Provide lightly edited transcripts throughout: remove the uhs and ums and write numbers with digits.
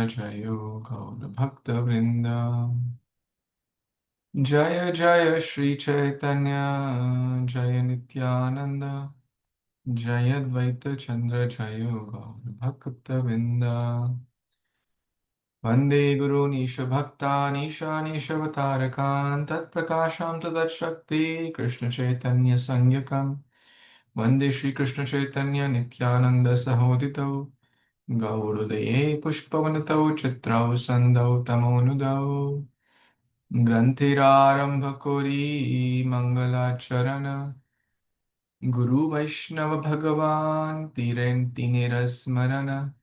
Jayo Gaur Bhakta Vrinda. Jaya Jaya Shri Chaitanya Jaya Nityananda Jaya Dvaita Chandra Jayo Gaur Bhakta Vrinda. Vande Guru Nisha Bhakta Nisha Nishavatarakan Tat Prakasham Tadat Shakti Krishna Chaitanya Sangyakam Vande Shri Krishna Chaitanya Nityananda Sahoditau Gaurudaye Pushpavanatau Chitrau Sandau Tamonudau Granthirarambhakori Mangalacharana Guru Vaishnava Bhagavan Tinirasmarana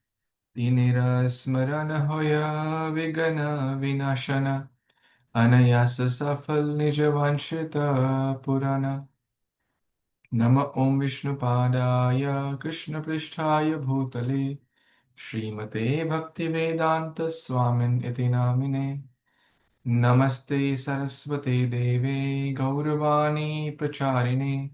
Tinirasmarana Hoya Vigana Vinashana Anayasa Safal Nijavanshita Purana Nama Om Vishnu Padaya Krishna Pristhaya Bhutale Srimate Bhaktivedanta Swamin Iti Namine Namaste Saraswate Deve Gauravani Pracharine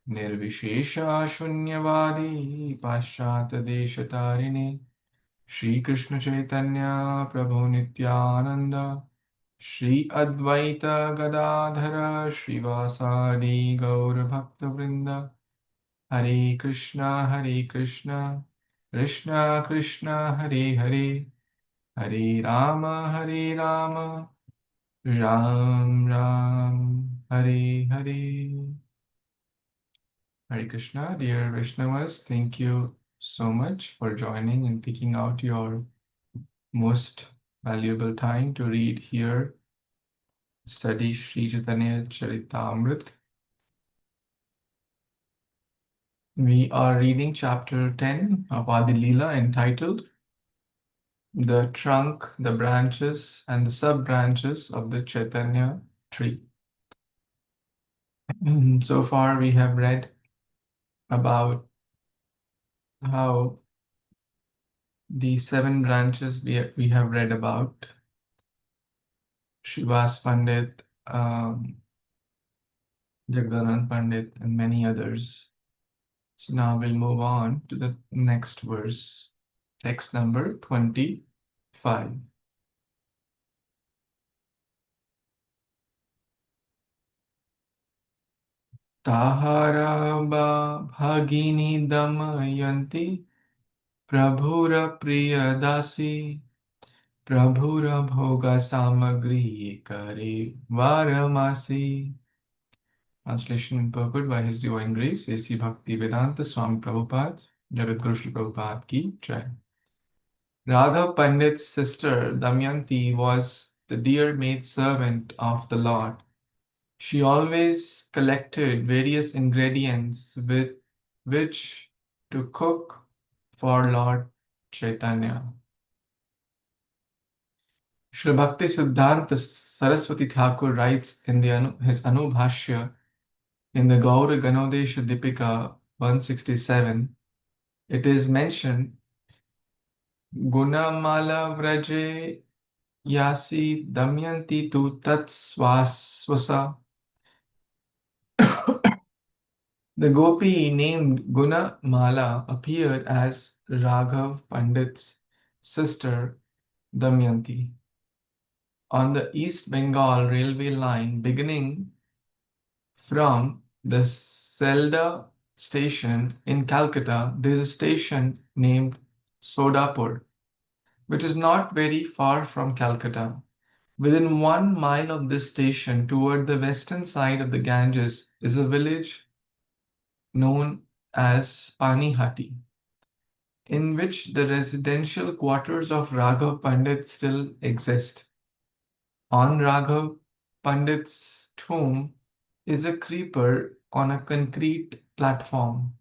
Nirvishesha Shunyavadi Paschata Deshatarine Shri Krishna Chaitanya Prabhu Nityananda Shri Advaita Gadadhara Srivasadi Gaur Bhakta Vrinda Hare Krishna Krishna Krishna Hare Hare Hare Rama Ram Ram Hare Hare. Hare Krishna, dear Vaishnavas, thank you so much for joining and picking out your most valuable time to read here, study Sri Chaitanya Charitamrita. We are reading chapter 10 of AdiLila entitled The Trunk, the Branches and the Sub-Branches of the Chaitanya Tree. So far we have read about how the 7 branches we have read about, Srivas Pandit, Jagdanand Pandit, and many others. So now we'll move on to the next verse, text number 25. Tahara bhagini damayanti prabhura priyadasi prabhura bhoga samagri kare varamasi. Translation and purport by His Divine Grace, A.C. Bhaktivedanta Swami Prabhupada, Jagat Guru Shri Prabhupada Ki Jai. Raghav Pandit's sister Damayanti was the dear maid servant of the Lord. She always collected various ingredients with which to cook for Lord Chaitanya. Sri Bhakti Siddhanta Saraswati Thakur writes in his Anubhashya in the Gaura Ganodesha Dipika 167, it is mentioned Gunamala Vraje Yasi Damyanti tu Tat Swaswasa. The gopi named Guna Mala appeared as Raghav Pandit's sister Damyanti. On the East Bengal railway line beginning from the Selda station in Calcutta, there is a station named Sodapur, which is not very far from Calcutta. Within 1 mile of this station, toward the western side of the Ganges, is a village known as Panihati, in which the residential quarters of Raghav Pandit still exist. On Raghav Pandit's tomb is a creeper on a concrete platform.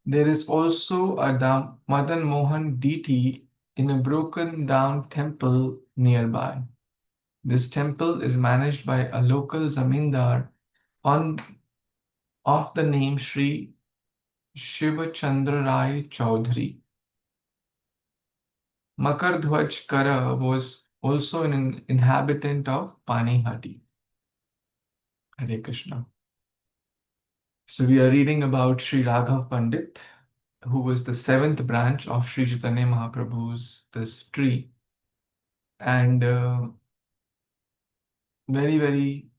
There is also a Madan Mohan deity in a broken down temple nearby. This temple is managed by a local zamindar of the name Sri Shivachandra Rai Chaudhary. Makardhwaj Kara was also an inhabitant of Panihati. Hare Krishna. So we are reading about Sri Raghav Pandit, who was the seventh branch of Sri Caitanya Mahaprabhu's this tree, and very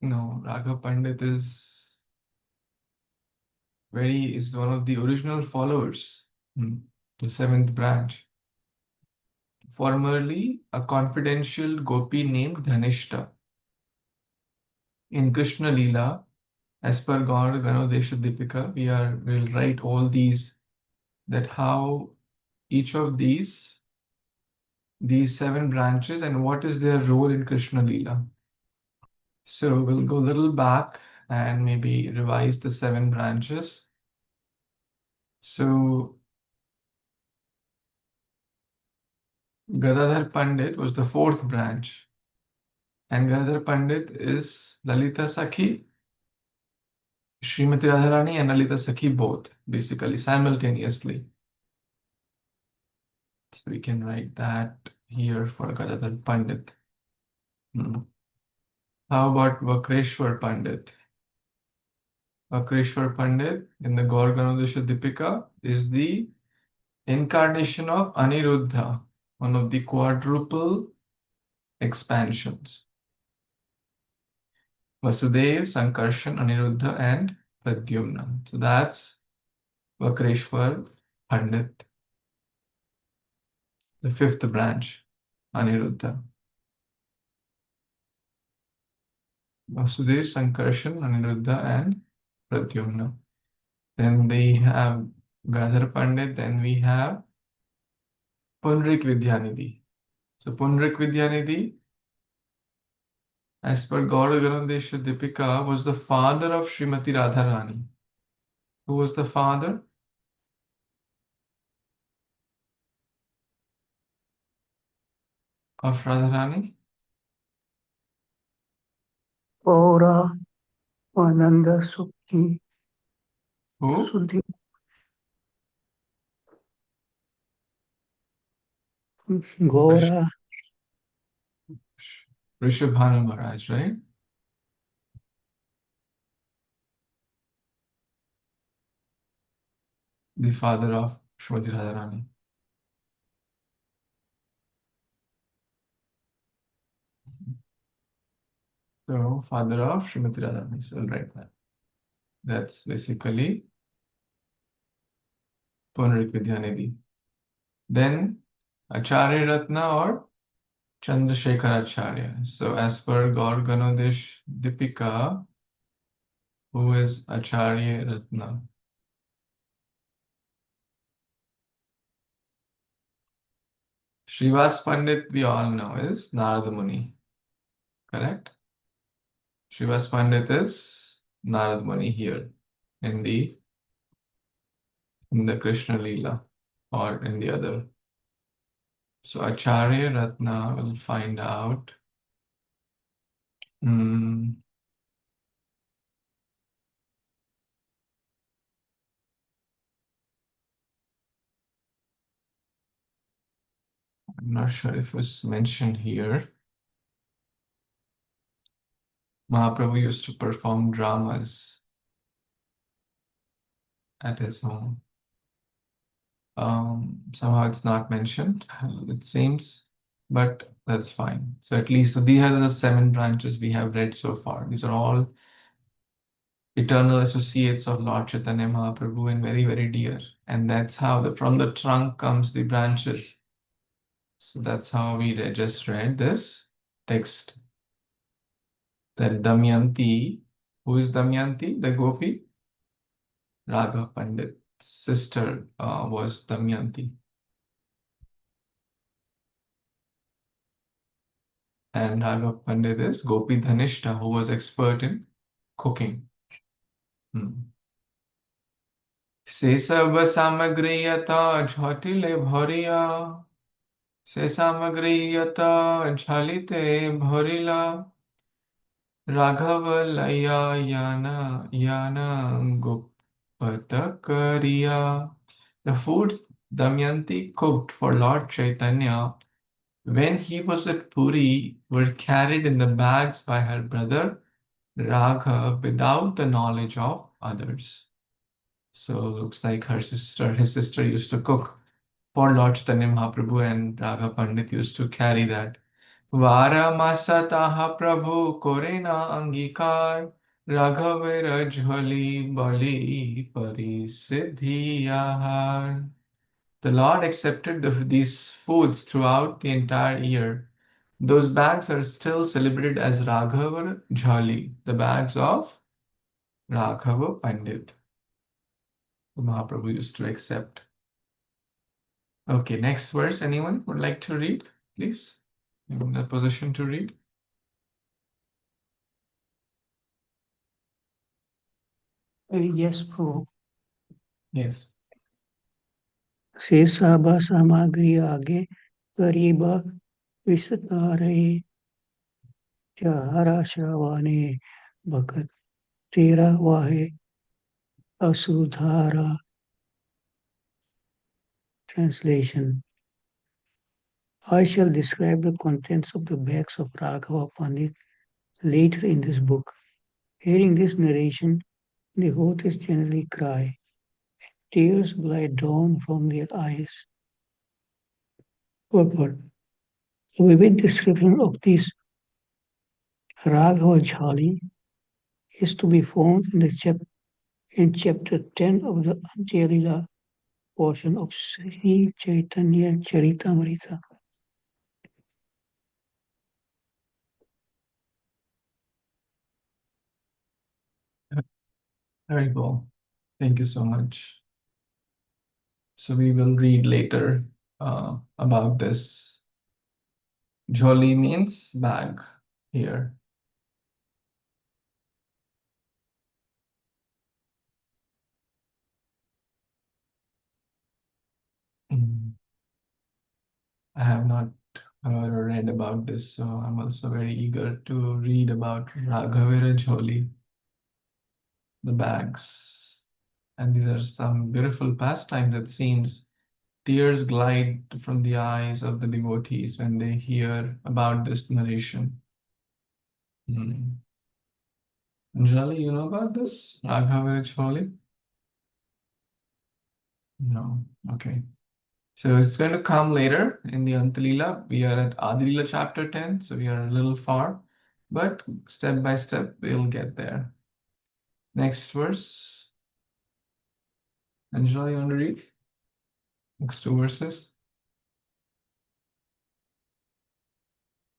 Raghav Pandit is one of the original followers, the seventh branch. Formerly a confidential gopi named Dhanishta. In Krishna Lila, as per Gaur Ganodesha Dipika, we'll write all these, that how each of these seven branches and what is their role in Krishna Lila. So we'll go a little back and maybe revise the seven branches. So Gadadhar Pandit was the fourth branch, and Gadadhar Pandit is Lalita Sakhi, Srimati Radharani and Lalita Sakhi both, basically simultaneously. So we can write that here for Gadadhar Pandit. How about Vakreshwar Pandit? Vakreshwar Pandit in the Gaur Ganodesha Dipika is the incarnation of Aniruddha, one of the quadruple expansions. Vasudev, Sankarshan, Aniruddha, and Pradyumna. So that's Vakreshwar Pandit. The fifth branch, Aniruddha. Vasudev, Sankarshan, Aniruddha, and Pradyumna. Then they have Gadhar Pandit, then we have Punrik Vidyanidhi. So Punrik Vidyanidhi, as per Gaur Ganodesha Dipika, was the father of Srimati Radharani. Who was the father? Of Radharani? Gaura Ananda Sukhi Who? Suddhi Gaura Rishabhanu Maharaj, right? The father of Srimati Radharani. So, father of Srimati Radharani. So, I'll write that. That's basically Punrik Vidyanidhi. Then, Acharya Ratna or Chandrasekhar Acharya. So, as per Gaur Ganodesh Dipika, who is Acharya Ratna? Srivas Pandit, we all know, is Narada Muni. Correct? Srivas Pandit is Narada Muni here in the Krishna Lila or in the other. So Acharya Ratna will find out. I'm not sure if it was mentioned here. Mahaprabhu used to perform dramas at his home. Somehow it's not mentioned, it seems, but that's fine. So at least, so these are the seven branches we have read so far. These are all eternal associates of Lord Chaitanya Mahaprabhu and very dear. And that's how from the trunk comes the branches. So that's how we just read this text. That Damayanti, who is Damayanti, the Gopi? Raghav Pandit's sister was Damayanti. And Raghav Pandit is Gopi Dhanishta, who was expert in cooking. Se sab samagri yata jhatile bhariya. Se samagri yata jhalite bharila. Raghav laya yana gupata. The food Damayanti cooked for Lord Chaitanya when he was at Puri were carried in the bags by her brother Raghav without the knowledge of others. So looks like his sister used to cook for Lord Chaitanya Mahaprabhu, and Raga Pandit used to carry that. Varamasa taha Prabhu korena angikar Raghavira jhali bali parisiddhi ahar. The Lord accepted these foods throughout the entire year. Those bags are still celebrated as Raghava Jhali, the bags of Raghava Pandit. The Mahaprabhu used to accept. Okay, next verse. Anyone would like to read, please? In a position to read? Yes, Prabhu. Yes. शेषाबा सामग्री आगे करीब विस्तारे चारा श्रवाणे भगत तेरा वाहे असुधारा. Translation. I shall describe the contents of the bags of Raghava Pandit later in this book. Hearing this narration, devotees generally cry. Tears glide down from their eyes. Purport. A vivid description of this Raghava Jhali is to be found in chapter 10 of the AdiLila portion of Sri Chaitanya Charitamrita. Very cool. Thank you so much. So we will read later about this. Jholi means bag here. I have not read about this, so I'm also very eager to read about Raghavira Jholi, the bags. And these are some beautiful pastimes, it seems. Tears glide from the eyes of the devotees when they hear about this narration. Anjali, you know about this? Raghavira Jholi? No. Okay. So it's going to come later in the AdiLila. We are at AdiLila chapter 10, so we are a little far, but step by step we'll get there. Next verse. Angela, you want to read? Next two verses.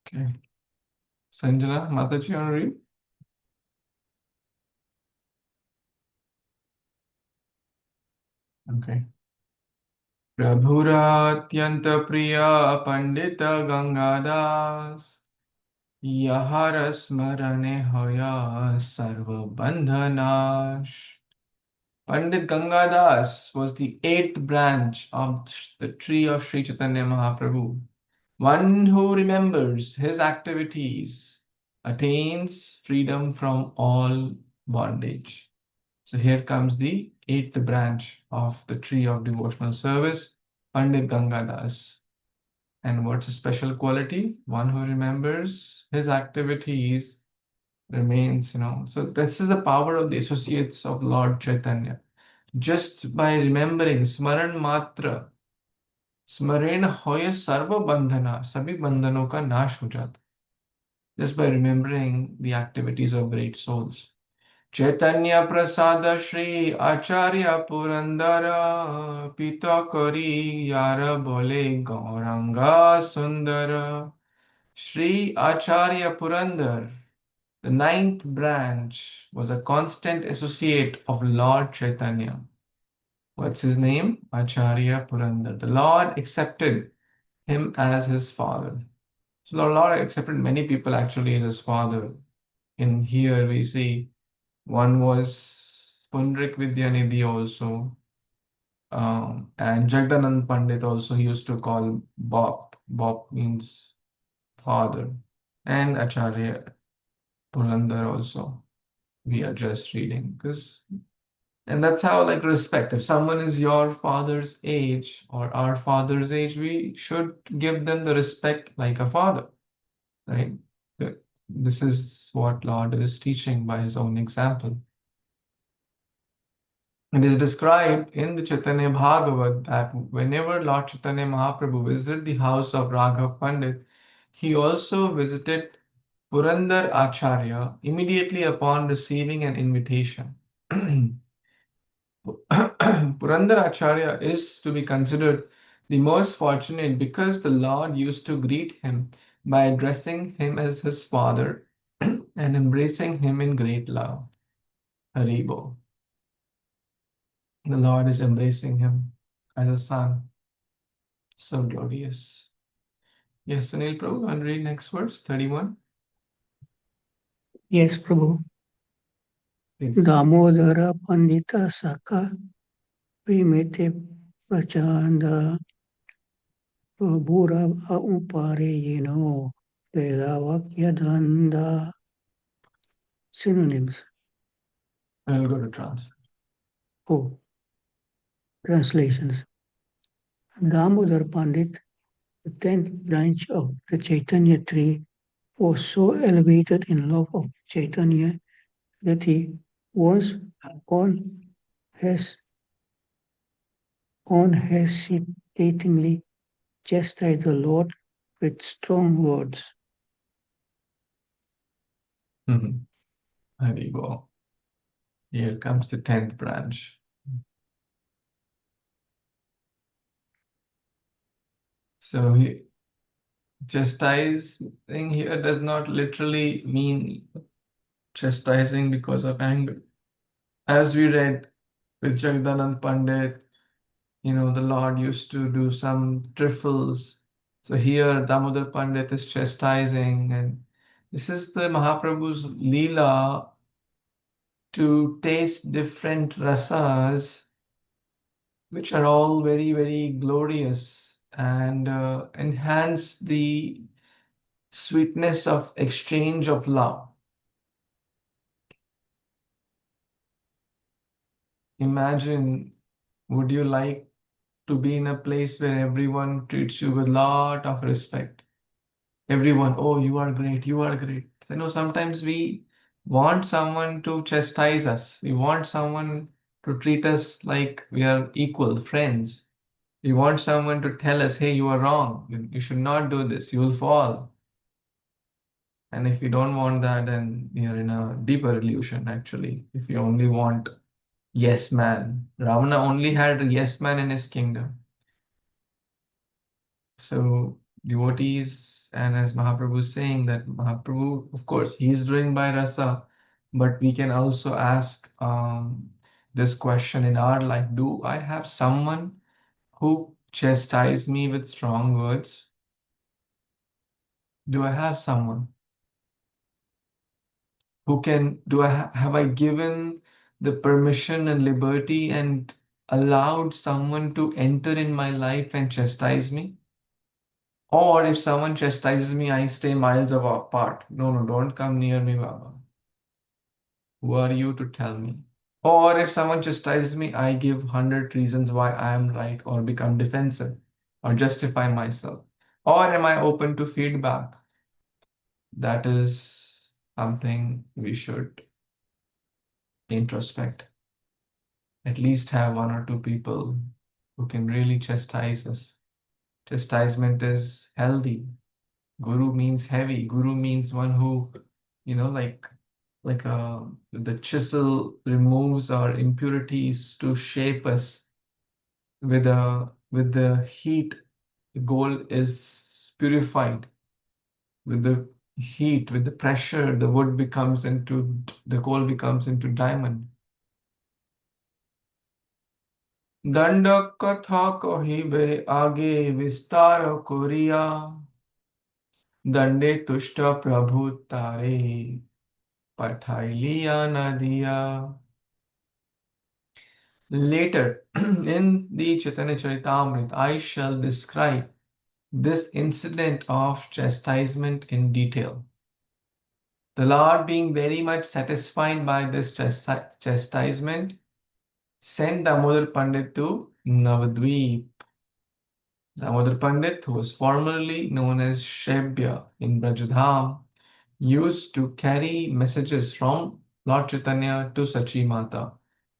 Okay. Sanjana, Mataji, you want to read? Okay. प्रभुरात्यंत प्रिय पंडित गंगादास यहर स्मरणे होया सर्व बंधनाश. Pandit Gangadas was the eighth branch of the tree of Sri Chaitanya Mahaprabhu. One who remembers his activities attains freedom from all bondage. So here comes the eighth branch of the tree of devotional service, Pandit Gangadas. And what's a special quality? One who remembers his activities remains, So this is the power of the associates of Lord Chaitanya. Just by remembering स्मरण मात्र, स्मरण होय सर्व बंधना, सभी बंधनों का नाश हो जाता. Just by remembering the activities of great souls. Chaitanya Prasada Shri Acharya Purandara Pita Kari Yara Bole Gauranga Sundara. Shri Acharya Purandar, the ninth branch, was a constant associate of Lord Chaitanya. What's his name? Acharya Purandar. The Lord accepted him as his father. So the Lord accepted many people actually as his father. In here we see one was Pundrik Vidyanidhi also. And Jagdanand Pandit also used to call Bop. Bop means father. And Acharya Purandar also. We are just reading because. And that's how, like, respect. If someone is your father's age or our father's age, we should give them the respect like a father, right? This is what Lord is teaching by his own example. It is described in the Chaitanya Bhagavat that whenever Lord Chaitanya Mahaprabhu visited the house of Raghav Pandit, he also visited Purandar Acharya immediately upon receiving an invitation. Purandar Acharya is to be considered the most fortunate because the Lord used to greet him by addressing him as his father and embracing him in great love. Haribo. The Lord is embracing him as a son. So glorious. Yes, Sunil Prabhu, and read next verse, 31. Yes, Prabhu. Please. Damodara Pandita Saka Primite Prachanda Prabhura Upare Yeno Velavakya Synonyms. I'll go to trans. Oh, translations. Damodar Pandit, the 10th branch of the Chaitanya tree, was so elevated in love of Chaitanya that he once on his unhesitatingly chastised the Lord with strong words. Haribo. Here comes the 10th branch. So chastising here does not literally mean chastising because of anger. As we read with Jagdanand Pandit, the Lord used to do some trifles. So here Damodar Pandit is chastising, and this is the Mahaprabhu's Lila to taste different rasas, which are all very, very glorious and enhance the sweetness of exchange of love. Imagine, would you like to be in a place where everyone treats you with a lot of respect? Everyone, oh, you are great, you are great. Sometimes we want someone to chastise us. We want someone to treat us like we are equal friends. We want someone to tell us, hey, you are wrong. You should not do this. You will fall. And if you don't want that, then you're in a deeper illusion, actually. If you only want yes man. Ravana only had a yes man in his kingdom. So devotees, and as Mahaprabhu is saying that Mahaprabhu, of course, he is doing by rasa, but we can also ask this question in our life: do I have someone who chastise me with strong words? Do I have someone who can? Have I given the permission and liberty and allowed someone to enter in my life and chastise me? Or if someone chastises me, I stay miles apart. No, no, don't come near me, Baba. Who are you to tell me? Or if someone chastises me, I give 100 reasons why I am right or become defensive or justify myself. Or am I open to feedback? That is something we should introspect. At least have one or two people who can really chastise us. Chastisement is healthy. Guru means heavy. Guru means one who, like the chisel removes our impurities to shape us with the heat. The gold is purified with the heat, with the pressure. The gold becomes into diamond. Dandak katha kahibe age vistara koria. Dande tushta prabhu tare pathailiya nadiya. Later, in the Chaitanya Charitamrita, I shall describe this incident of chastisement in detail. The Lord, being very much satisfied by this chastisement, sent Damodar Pandit to Navadvip. Damodar Pandit, who was formerly known as Shebya in Brajadham, used to carry messages from Lord Chaitanya to Sachi Mata.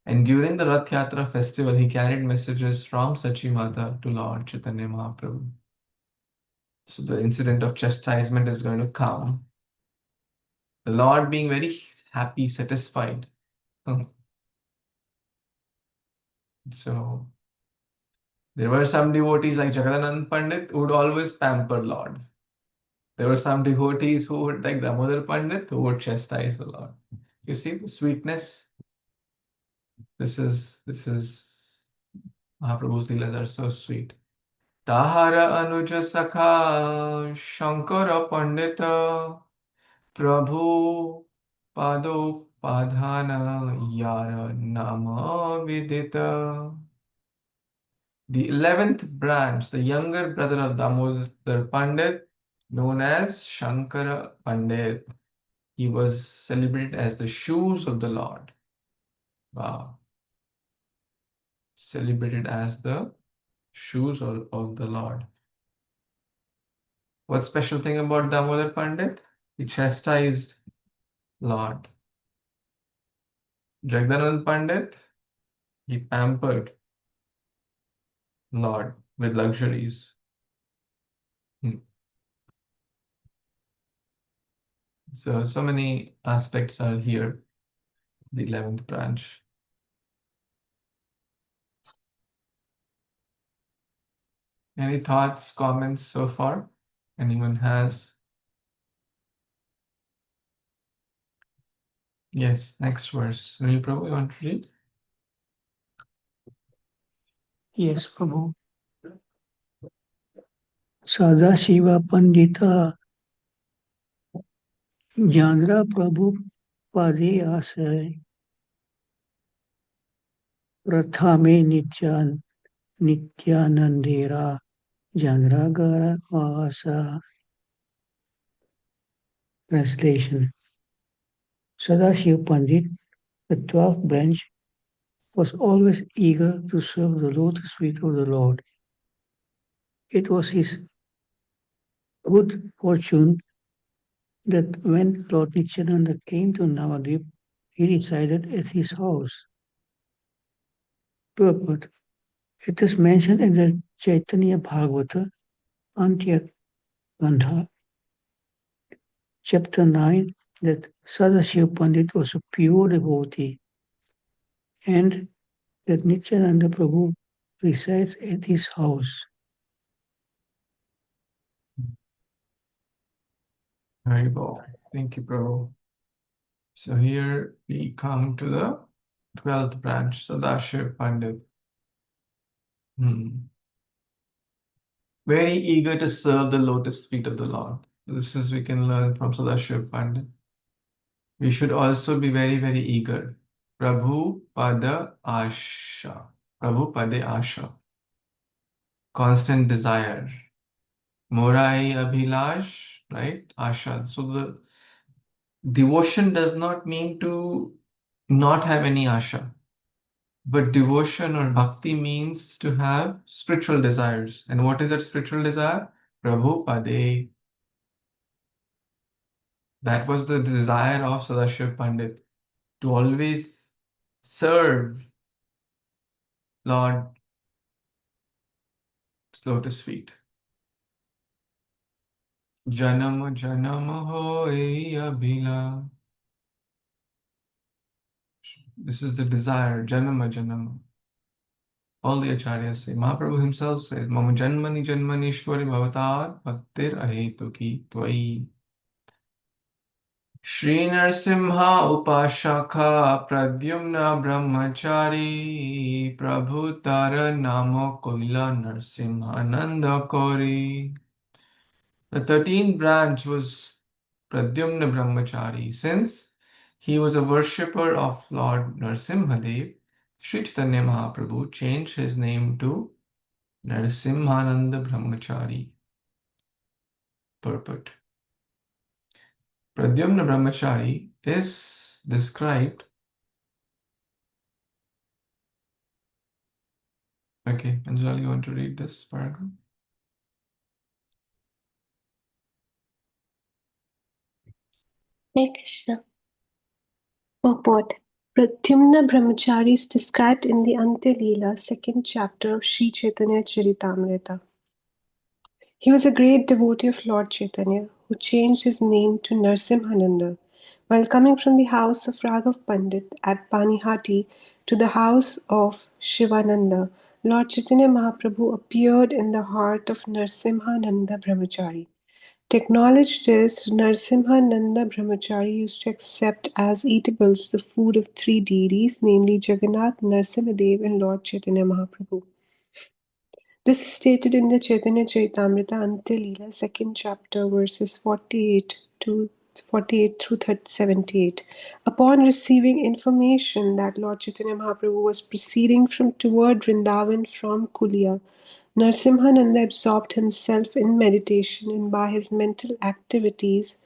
And during the Rath Yatra festival, he carried messages from Sachi Mata to Lord Chaitanya Mahaprabhu. So the incident of chastisement is going to come. The Lord being very happy, satisfied. So there were some devotees like Jagadanand Pandit who would always pamper Lord. There were some devotees who would, like Damodar Pandit, who would chastise the Lord. You see the sweetness? This is Mahaprabhu's Leelas are so sweet. Tahara Anuja Sakha Shankara Pandita Prabhu Pado Padhana Yara Nama Vidita. The 11th branch, the younger brother of Damodar Pandit, known as Shankara Pandit. He was celebrated as the shoes of the Lord. Wow. Celebrated as the shoes of the Lord. What special thing about Damodar Pandit? He chastised Lord. Jagdanand Pandit, he pampered Lord with luxuries. So many aspects are here, the 11th branch. Any thoughts, comments so far? Anyone has? Yes, next verse. Sunil Prabhu, you want to read? Yes, Prabhu. Sadashiva Pandita Jandra Prabhu Pade Asay Prathame Nityanandera Jandragara Vasa. Translation. Sadashiv Pandit, the 12th branch, was always eager to serve the lotus feet of the Lord. It was his good fortune that when Lord Nityananda came to Navadvip, he resided at his house. Purport. It is mentioned in the Caitanya Bhagavata, Antya Gandha, chapter 9, that Sadashiv Pandit was a pure devotee and that Nityananda Prabhu resides at his house. Very well. Thank you, Prabhu. So here we come to the 12th branch, Sadashiv Pandit. Very eager to serve the lotus feet of the Lord. This is we can learn from Sadashiv Pandit. We should also be very, very eager. Prabhu Pada Asha. Prabhu Pade Asha. Constant desire. Morai Abhilash, right? Asha. So the devotion does not mean to not have any asha. But devotion or bhakti means to have spiritual desires. And what is that spiritual desire? Prabhu Pade. That was the desire of Sadashiv Pandit, to always serve Lord's lotus feet. Janam janam hoy abhila. This is the desire, janama janama. All the acharyas say. Mahaprabhu himself says, Mama janmani janmanishwari bhavatar bhaktir ahetuki tvai. Shri Narsimha Upashakha Pradyumna Brahmachari Prabhu Tara Namo Koila Narsimhananda Kori. The 13th branch was Pradyumna Brahmachari. Since he was a worshipper of Lord Narsimhadev, Sri Chaitanya Mahaprabhu changed his name to Narsimhananda Brahmachari. Purport. Pradyumna Brahmachari is described. Okay, Anjali, you want to read this paragraph? Hare Krishna. Purport. Pradyumna Brahmachari is described in the AdiLila, second chapter of Sri Chaitanya Charitamrita. He was a great devotee of Lord Chaitanya, who changed his name to Narsimhananda. While coming from the house of Raghav Pandit at Panihati to the house of Shivananda, Lord Chaitanya Mahaprabhu appeared in the heart of Narsimhananda Brahmachari. To acknowledge this, Narsimhananda Brahmachari used to accept as eatables the food of three deities, namely Jagannath, Narsimadev, and Lord Chaitanya Mahaprabhu. This is stated in the Chaitanya Charitamrita AdiLila, second chapter, verses 48 through 78. Upon receiving information that Lord Chaitanya Mahaprabhu was proceeding from toward Vrindavan from Kulia, Narsimhananda absorbed himself in meditation and by his mental activities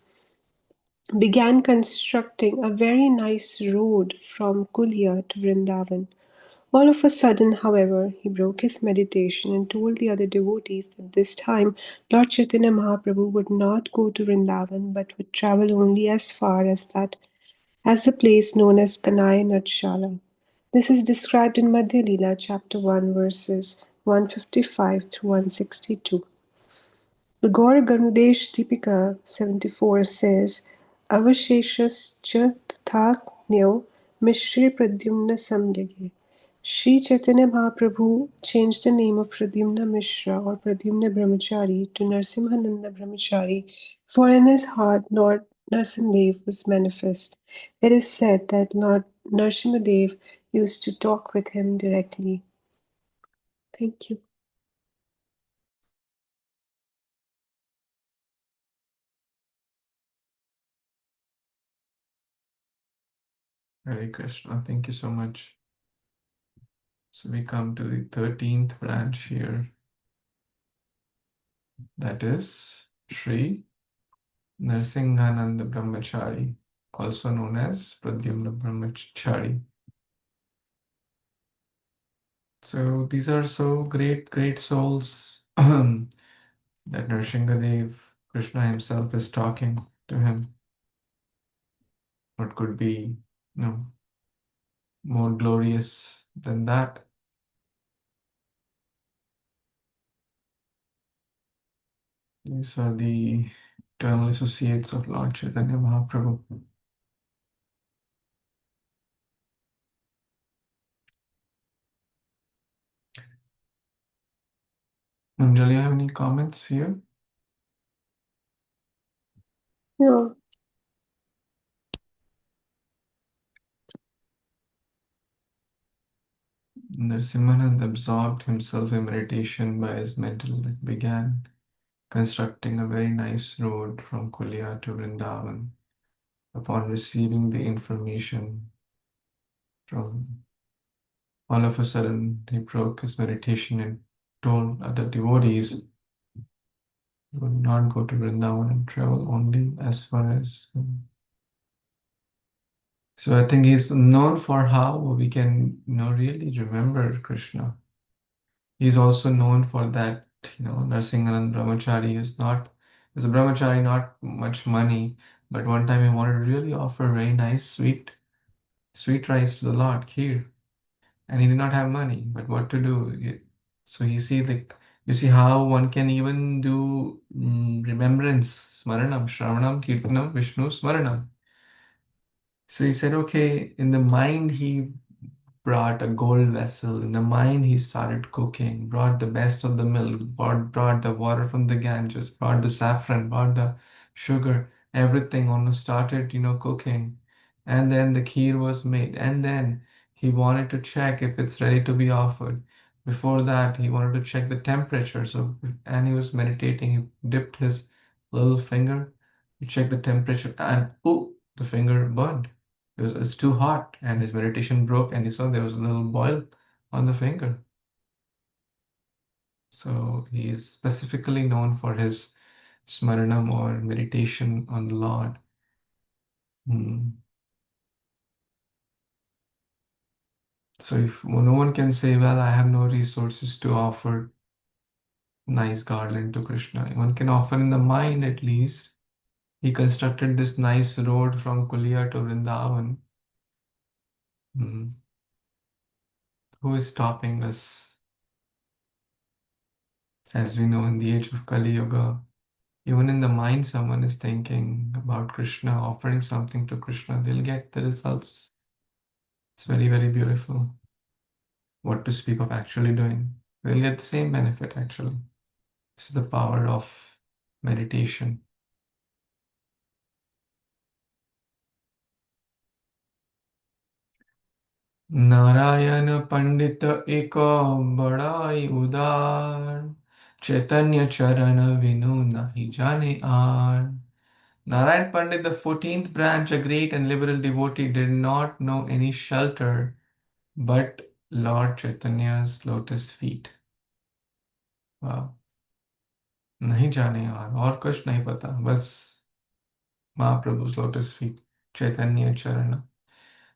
began constructing a very nice road from Kulia to Vrindavan. All of a sudden, however, he broke his meditation and told the other devotees that this time Lord Chaitanya Mahaprabhu would not go to Vrindavan but would travel only as far as the place known as Kanai Natshala. This is described in Madhya Lila, chapter 1, verses 155 through 162. The Gaur Garudesh Deepika 74 says, Avasheshascha tatha Mishri Pradyumna Samyage. Sri Chaitanya Mahaprabhu changed the name of Pradyumna Mishra or Pradyumna Brahmachari to Narsimhananda Brahmachari, for in his heart Lord Narsimhadev was manifest. It is said that Lord Narsimhadev used to talk with him directly. Thank you. Hare Krishna. Thank you so much. So we come to the 13th branch here. That is Sri Narsingananda Brahmachari, also known as Pradyumna Brahmachari. So these are so great souls that Nrsingadev, Krishna himself is talking to him. What could be, more glorious than that? These are the eternal associates of Lord Chaitanya Mahaprabhu. Anjali, you have any comments here? No. Nrsimhanand absorbed himself in meditation by his mental and began constructing a very nice road from Kulia to Vrindavan. Upon receiving the information from all of a sudden, he broke his meditation and told other devotees he would not go to Vrindavan and travel only as far as. So I think he's known for how we can, really remember Krishna. He's also known for that, Narsinganand Brahmachari is a brahmachari, not much money, but one time he wanted to really offer very nice sweet rice to the Lord, kheer, and he did not have money, but what to do? So you see how one can even do remembrance, smaranam, shravanam, kirtanam, Vishnu smaranam. So he said, okay, in the mind he brought a gold vessel. In the mind, he started cooking, brought the best of the milk, brought the water from the Ganges, brought the saffron, brought the sugar, everything. Almost started, cooking. And then the kheer was made. And then he wanted to check if it's ready to be offered. Before that, he wanted to check the temperature. And he was meditating. He dipped his little finger to check the temperature, and oh, the finger burned. It's too hot, and his meditation broke, and he saw there was a little boil on the finger. So he is specifically known for his smaranam or meditation on the Lord. So if no one can say, well, I have no resources to offer nice garland to Krishna, one can offer in the mind at least. He constructed this nice road from Kulia to Vrindavan. Hmm. Who is stopping us? As we know, in the age of Kali Yuga, even in the mind someone is thinking about Krishna, offering something to Krishna, they'll get the results. It's very, very beautiful. What to speak of actually doing? They'll get the same benefit actually. This is the power of meditation. Narayan पंडित एक बड़ाई उदार चैतन्य चरण विनु नहीं जाने are. Narayan Pandit, the 14th branch, a great and liberal devotee, did not know any shelter but Lord Chaitanya's lotus feet. Wow. नहीं जाने और कुछ नहीं पता, बस Mahaprabhu's lotus feet, Chaitanya Charana.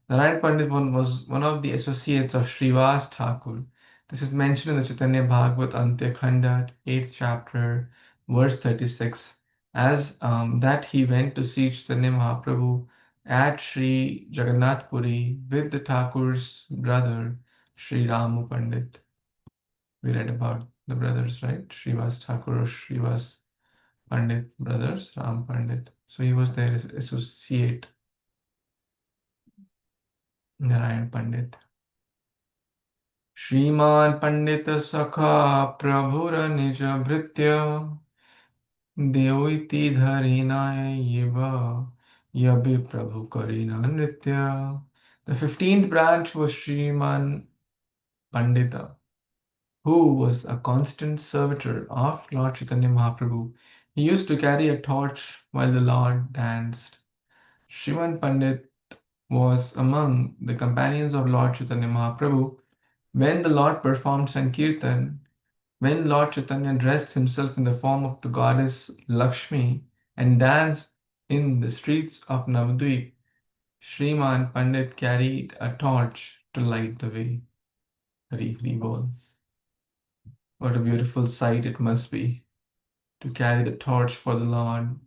Narayan Pandit was one of the associates of Srivas Thakur. This is mentioned in the Chaitanya Bhagavat Antya Khanda, 8th chapter, verse 36, as that he went to see Chaitanya Mahaprabhu at Sri Jagannath Puri with the Thakur's brother, Sri Ramu Pandit. We read about the brothers, right? Srivas Thakur or Srivas Pandit brothers, Ram Pandit. So he was their associate, Narayan Pandit. श्रीमान् पंडित सखा प्रभुर निज भृत्य देवैति धरिनाय यबि प्रभु करिना नृत्य. The 15th branch was Sriman Pandita, who was a constant servitor of Lord Chaitanya Mahaprabhu. He used to carry a torch while the Lord danced. Sriman Pandit was among the companions of Lord Chaitanya Mahaprabhu when the Lord performed Sankirtan. When Lord Chaitanya dressed himself in the form of the goddess Lakshmi and danced in the streets of Navadvip, Sriman Pandit carried a torch to light the way. Hari Hari Bol. What a beautiful sight it must be to carry the torch for the Lord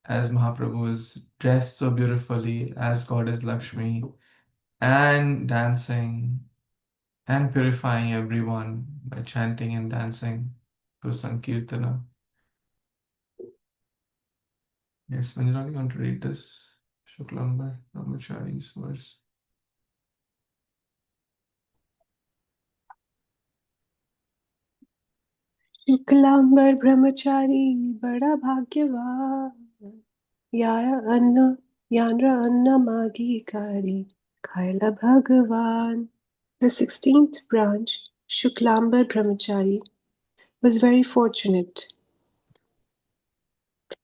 as Mahaprabhu is dressed so beautifully as goddess Lakshmi and dancing and purifying everyone by chanting and dancing through Sankirtana. Yes, Manjari, you want to read this? Shuklambar Brahmachari's verse. Shuklambar ब्रह्मचारी बड़ा भाग्यवान यारा अन्न मागी कारी खायला भगवान. The 16th branch, Shuklambar Brahmachari, was very fortunate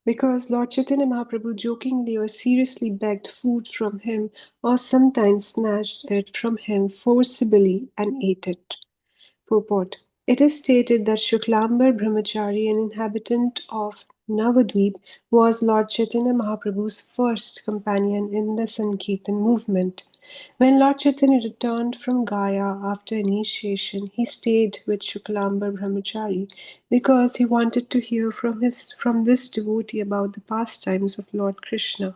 because Lord Chaitanya Mahaprabhu jokingly or seriously begged food from him or sometimes snatched it from him forcibly and ate it. Purport. It is stated that Shuklambar Brahmachari, an inhabitant of Navadvip, was Lord Chaitanya Mahaprabhu's first companion in the Sankirtan movement. When Lord Chaitanya returned from Gaya after initiation, he stayed with Shuklambar Brahmachari because he wanted to hear from this devotee about the pastimes of Lord Krishna.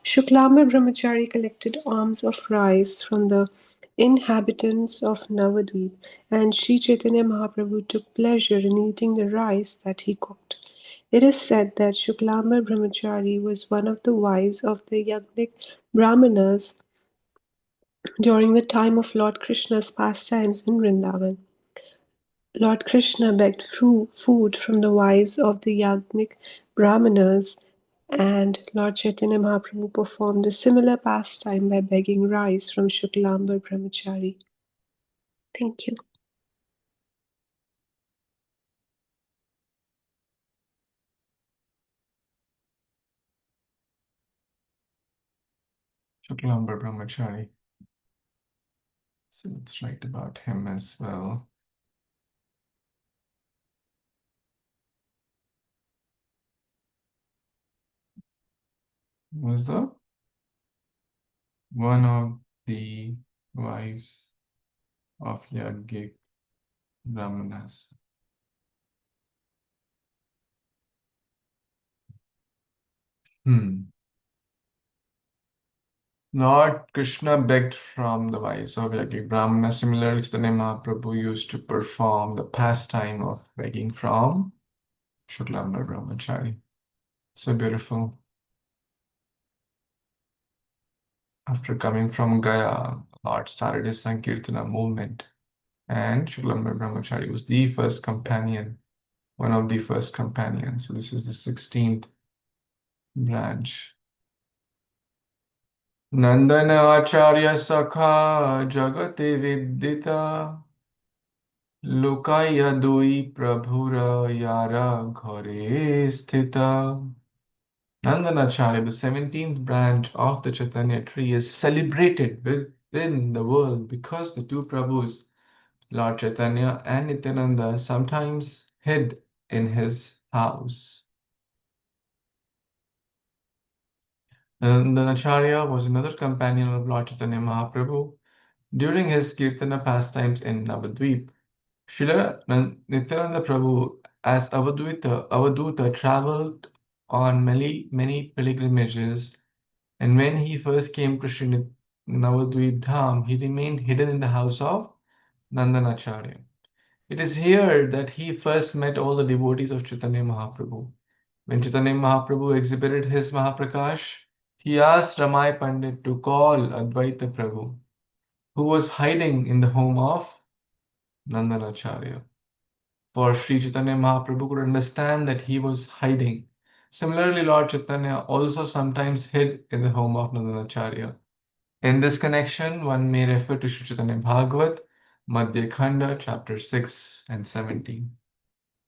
Shuklambar Brahmachari collected alms of rice from the inhabitants of Navadvip, and Sri Chaitanya Mahaprabhu took pleasure in eating the rice that he cooked. It is said that Shuklambar Brahmachari was one of the wives of the Yagnik Brahmanas during the time of Lord Krishna's pastimes in Vrindavan. Lord Krishna begged food from the wives of the Yagnik Brahmanas, and Lord Chaitanya Mahaprabhu performed a similar pastime by begging rice from Shuklambar Brahmachari. Thank you. Shuklambar Brahmachari. So let's write about him as well. Was one of the wives of Yagnik Brahmanas. Hmm. Lord Krishna begged from the wives of Yajnik Brahmana. Similarly, Chaitanya Mahaprabhu used to perform the pastime of begging from Shuklambar Brahmachari. So beautiful. After coming from Gaya, Lord started his Sankirtana movement, and Shuklambar Brahmachari was the first companion, one of the first companions. So this is the 16th branch. Nandana Acharya Sakha Jagati Viddita Lokaya Dui Prabhura Yara Ghare Sthita. Nandanacharya, the 17th branch of the Chaitanya tree, is celebrated within the world because the two Prabhus, Lord Chaitanya and Nityananda, sometimes hid in his house. Nandanacharya was another companion of Lord Chaitanya Mahaprabhu during his Kirtana pastimes in Navadvip. Srila Nityananda Prabhu, as Avaduta, traveled on many pilgrimages, and when he first came to Sri Navadvip Dham, he remained hidden in the house of Nandanacharya. It is here that he first met all the devotees of Chaitanya Mahaprabhu. When Chaitanya Mahaprabhu exhibited his Mahaprakash, he asked Ramai Pandit to call Advaita Prabhu, who was hiding in the home of Nandanacharya. For Sri Chaitanya Mahaprabhu could understand that he was hiding. Similarly, Lord Chaitanya also sometimes hid in the home of Nandanacharya. In this connection, one may refer to Sri Chaitanya Bhagavat, Madhya Khanda, chapter 6 and 17.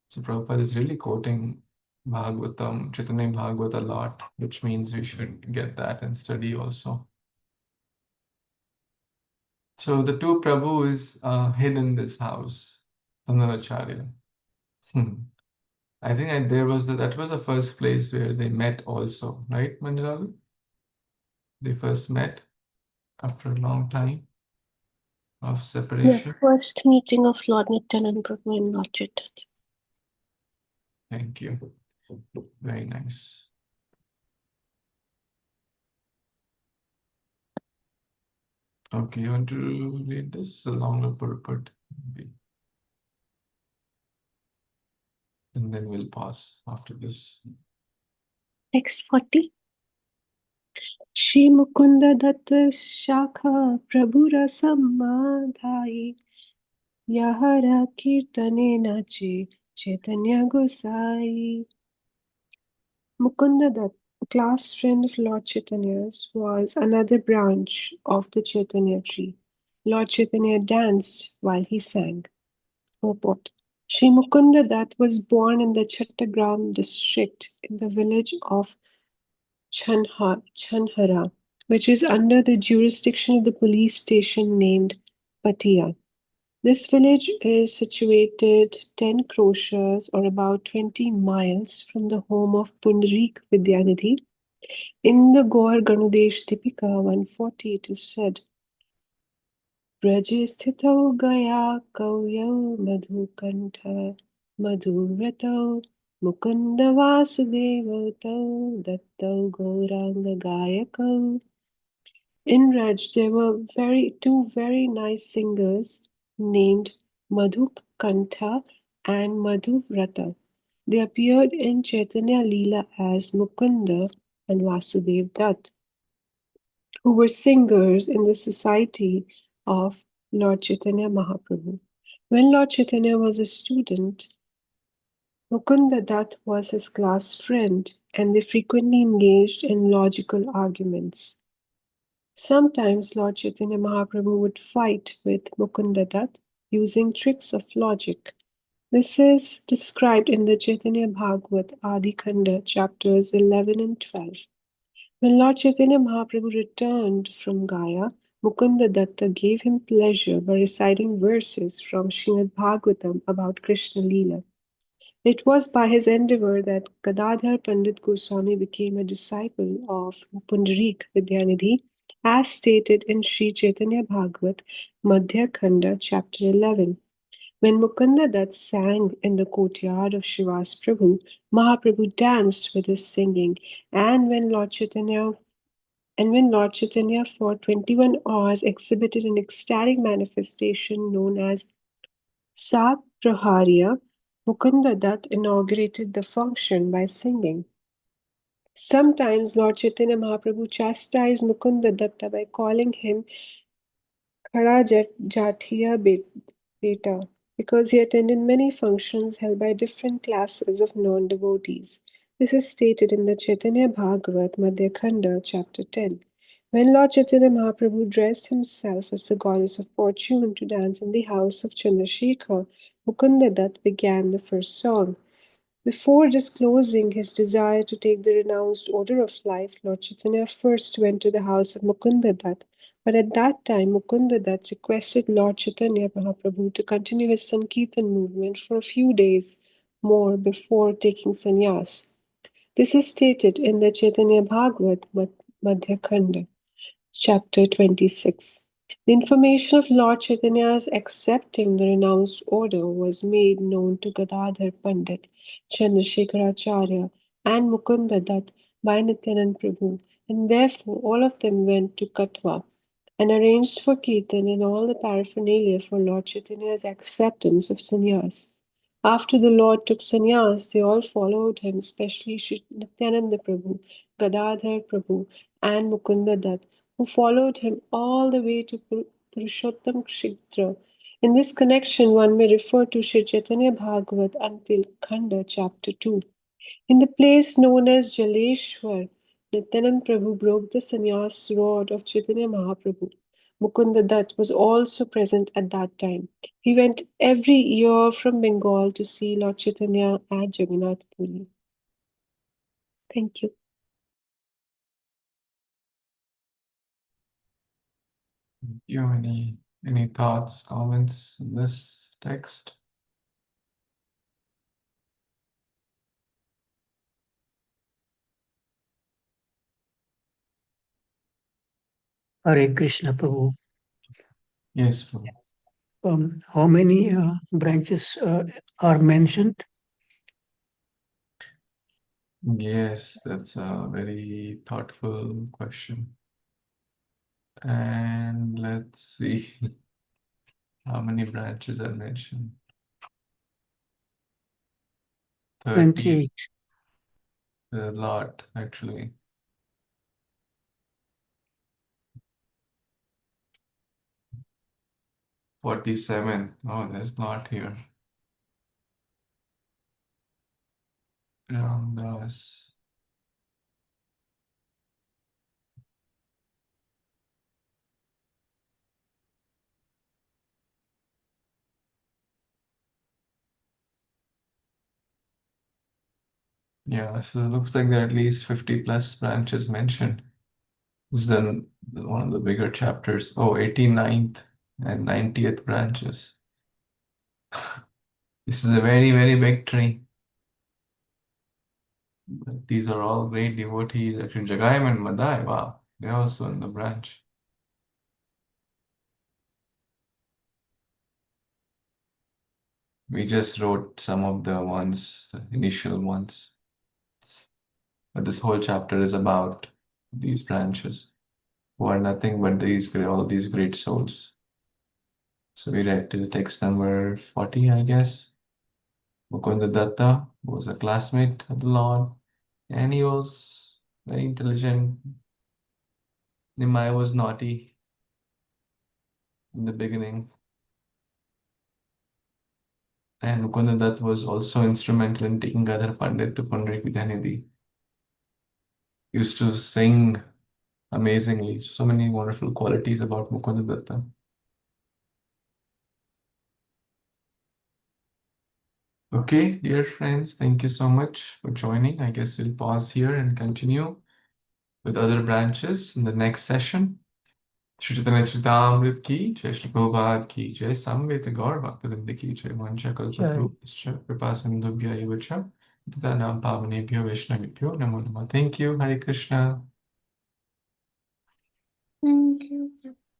So Prabhupada is really quoting Bhagavatam, Chaitanya Bhagavat a lot, which means we should get that and study also. So the two Prabhus hid in this house, Nandanacharya. I think that was the first place where they met also, right, Manjulalu? They first met after a long time of separation. Yes, first meeting of Lord Nityananda Prabhu and Lord Chaitanya. Thank you. Very nice. Okay, you want to read this? A longer purport, maybe. And then we'll pause after this. Text 40. Shri Mukunda Datta Shakha Prabhura Samadhai Yahara Kirtane Nache Chaitanya Gosai. Mukunda Dutt, a class friend of Lord Chaitanya's, was another branch of the Chaitanya tree. Lord Chaitanya danced while he sang. Purport. Sri Mukunda Dutt was born in the Chattagram district in the village of Chanhara, which is under the jurisdiction of the police station named Patia. This village is situated 10 kroshas or about 20 miles from the home of Pundarik Vidyanidhi. In the Gaur Ganudesh Deepika 140, it is said, Braje sthitau gaya kauyau madhukantha madhuvratau mukunda vasudevau dattau gauranga gayakau. In Raj, there were two very nice singers named Madhukantha and Madhuvrata. They appeared in Chaitanya Lila as Mukunda and Vasudev Dutt, who were singers in the society of Lord Chaitanya Mahaprabhu. When Lord Chaitanya was a student, Mukunda Dutt was his class friend, and they frequently engaged in logical arguments. Sometimes Lord Chaitanya Mahaprabhu would fight with Mukunda Dutt using tricks of logic. This is described in the Chaitanya Bhagavat Adi Khanda, chapters 11 and 12. When Lord Chaitanya Mahaprabhu returned from Gaya, Mukunda Datta gave him pleasure by reciting verses from Srimad Bhagavatam about Krishna Lila. It was by his endeavor that Gadadhar Pandit Goswami became a disciple of Pundarik Vidyanidhi, as stated in Sri Chaitanya Bhagavat, Madhya Khanda, chapter 11. When Mukunda Dutt sang in the courtyard of Shivas Prabhu, Mahaprabhu danced with his singing, and when Lord Chaitanya And when Lord Chaitanya for 21 hours exhibited an ecstatic manifestation known as Sat Prahariya, Mukunda Dutt inaugurated the function by singing. Sometimes Lord Chaitanya Mahaprabhu chastised Mukunda Datta by calling him Khada Jathiya Beta because he attended many functions held by different classes of non-devotees. This is stated in the Chaitanya Bhagavat Madhya Khanda, chapter 10. When Lord Chaitanya Mahaprabhu dressed himself as the goddess of fortune to dance in the house of Chandrasekhar, Mukunda Dutt began the first song. Before disclosing his desire to take the renounced order of life, Lord Chaitanya first went to the house of Mukunda Dutt. But at that time, Mukunda Dutt requested Lord Chaitanya Mahaprabhu to continue his Sankirtan movement for a few days more before taking sannyas. This is stated in the Chaitanya Bhagavat Madhya Khanda, chapter 26. The information of Lord Chaitanya's accepting the renounced order was made known to Gadadhar Pandit, Chandrasekharacharya, and Mukunda Dutt by Nityanand Prabhu, and therefore all of them went to Katwa and arranged for Kirtan and all the paraphernalia for Lord Chaitanya's acceptance of sannyas. After the Lord took sannyas, they all followed him, especially Sri Nityananda Prabhu, Gadadhar Prabhu, and Mukunda Dutt, who followed him all the way to Purushottam Kshetra. In this connection, one may refer to Sri Chaitanya Bhagavat until Khanda, chapter 2. In the place known as Jaleshwar, Nityanand Prabhu broke the sannyas rod of Chaitanya Mahaprabhu. Mukunda Dutt was also present at that time. He went every year from Bengal to see Lord Chaitanya at Jagannath Puri. Thank you. You have any thoughts, comments in this text? Hare Krishna Prabhu. Yes, Prabhu. How many branches are mentioned? Yes, that's a very thoughtful question. And let's see how many branches are mentioned. 30. 28. A lot, actually. 47. Oh, there's not here. Ramdas. Yeah, so it looks like there are at least 50 plus branches mentioned. This is then one of the bigger chapters. Oh, 89th and 90th branches. This is a very, very big tree. But these are all great devotees. Actually, Jagayam and Madai, wow, they're also in the branch. We just wrote some of the ones, the initial ones. But this whole chapter is about these branches who are nothing but all these great souls. So we read till text number 40, I guess. Mukunda Datta was a classmate of the Lord, and he was very intelligent. Nimai was naughty in the beginning. And Mukunda Dutt was also instrumental in taking Gadhar Pandit to Pundarik Vidyanidhi. He used to sing amazingly. So many wonderful qualities about Mukunda Datta. Okay, dear friends, thank you so much for joining. I guess we'll pause here and continue with other branches in the next session. Shri Chaitanya Charitamrita ki jai, Shri Prabhupada ki jai, Samveta Gaur Bhaktivinda ki jai, Vancha Kalpatarubhascha Kripa Sindhubhya eva cha, Patitanam Pavanebhyo Vaishnavibhyo Namo Namah. Thank you. Hare Krishna. Thank you.